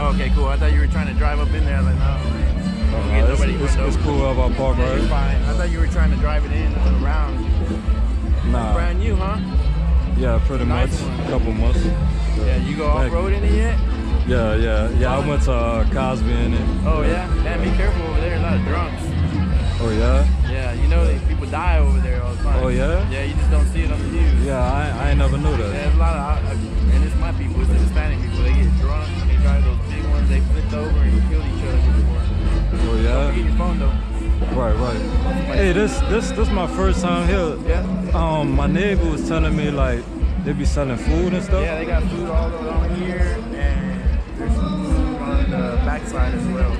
Oh, okay, cool. I thought you were trying to drive up in there. I was like, no. It's cool up our park, right? It's fine. I thought you were trying to drive it in and around. Nah. Brand new, huh? Yeah, pretty much. Couple months. Yeah, you go off-road in it yet? Yeah. I went to Cosby in it. Oh, yeah? Damn, be careful over there. A lot of drunks. Oh, yeah? Yeah, you know that people die over there all the time. Oh, yeah? Yeah, you just don't see it on the news. Yeah, I ain't never knew that. Yeah, there's a lot of, and it's my people, it's the Hispanic people. They get drunk, and they drive those big ones, they flipped over and killed each other before. Oh, yeah? Don't forget your phone, though. Right. Hey, this my first time here. Yeah? My neighbor was telling me, like, they be selling food and stuff. Yeah, they got food all along here, and there's some food on the backside as well.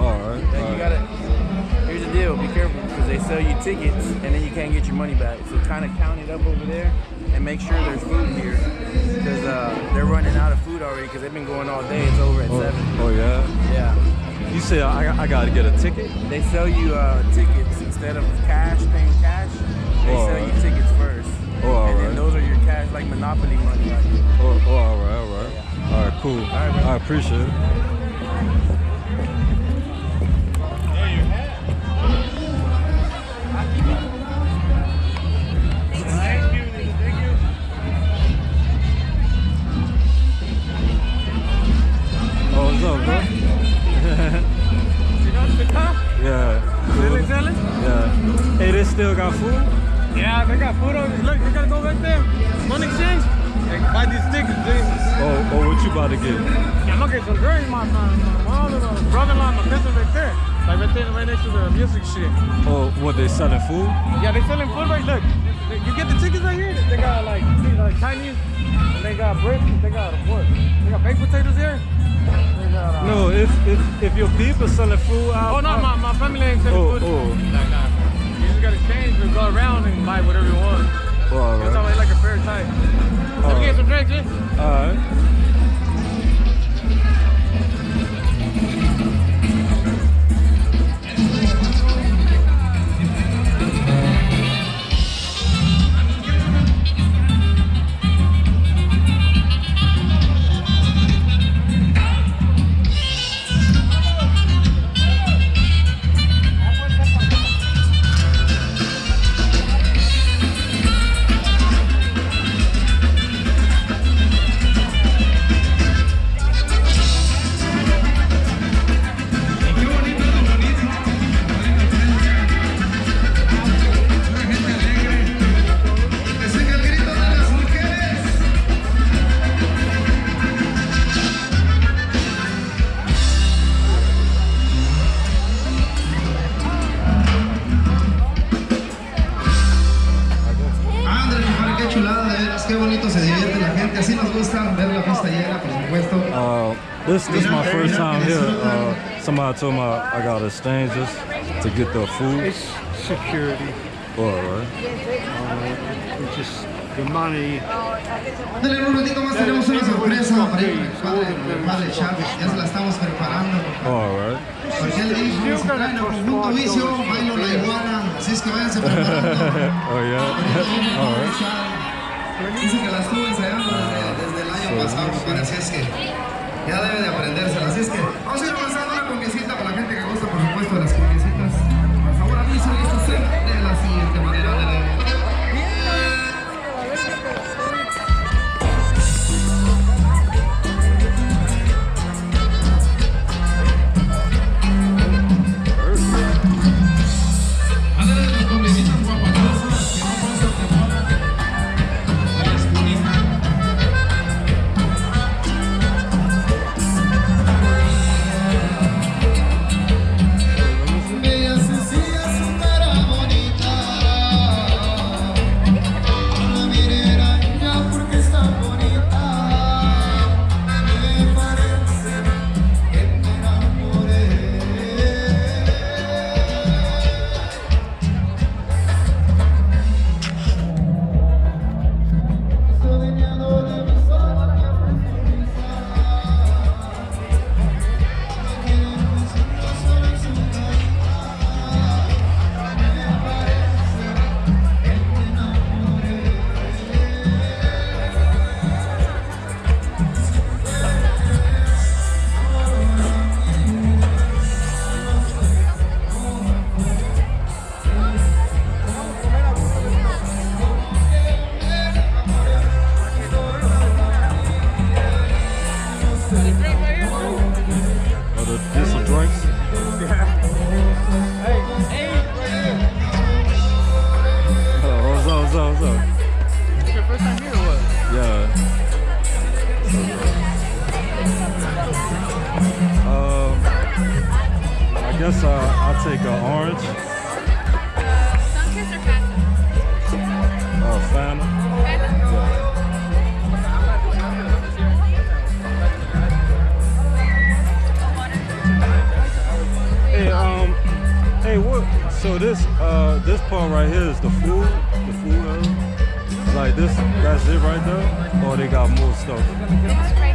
Alright. Yeah, you gotta, here's the deal, be careful, because they sell you tickets, and then you can't get your money back. So kind of count it up over there, and make sure there's food here, because they're running out of food already, because they've been going all day. It's over at 7. Oh, yeah? Yeah. You say I gotta get a ticket? They sell you tickets instead of paying cash. They sell you tickets first. Oh, and then those are your cash, like Monopoly money. Like all right. Yeah. All right, cool. All right, bro. I appreciate it. Oh, what's up, bro? Yeah. Selling? Yeah. Hey, they still got food? Yeah, they got food over there. Look, you gotta go right there. Money exchange. They buy these tickets, dude. Oh, what you about to get? Yeah, I'm gonna get some drinks. My brother-in-law, my cousin right there. Like right next to the music shit. Oh, what, they selling food? Yeah, they selling food right. Look, you get the tickets right here. They got like Chinese, and they got brisket. They got what? They got baked potatoes here. No, if your people selling food out. Oh no, my family ain't selling food. Oh. Nah. You just gotta change or go around and buy whatever you want. Oh, all right. It's always like a fair type. So we get some drinks, yeah? Alright. This my first time here. Somebody told me I gotta exchange this to get the food. It's security. All right. It's just the money. Dale, en un ratito más tenemos una sorpresa para el padre Chávez. Ya se la estamos preparando. All right. Porque él dijo, si traen a Conjunto Vicio, bailo la iguana. Así es que váyanse preparando. Oh, yeah. All right. Dice que la estuvo ensayando desde el año pasado, así es que ya debe de aprendérsela. Así es que vamos a ir avanzando una cumbiecita para la gente que gusta, por supuesto, de las cumbiecitas. Por favor, aviso y esto se de la siguiente manera. Or get some drinks. What's up? It's your first time here or what? Yeah. I guess I'll take an orange. Sunkist or Fanta? Fanta. Fanta? Yeah. Hey, what? So this part right here is the food area? Like this, that's it right there? Or they got more stuff? It's right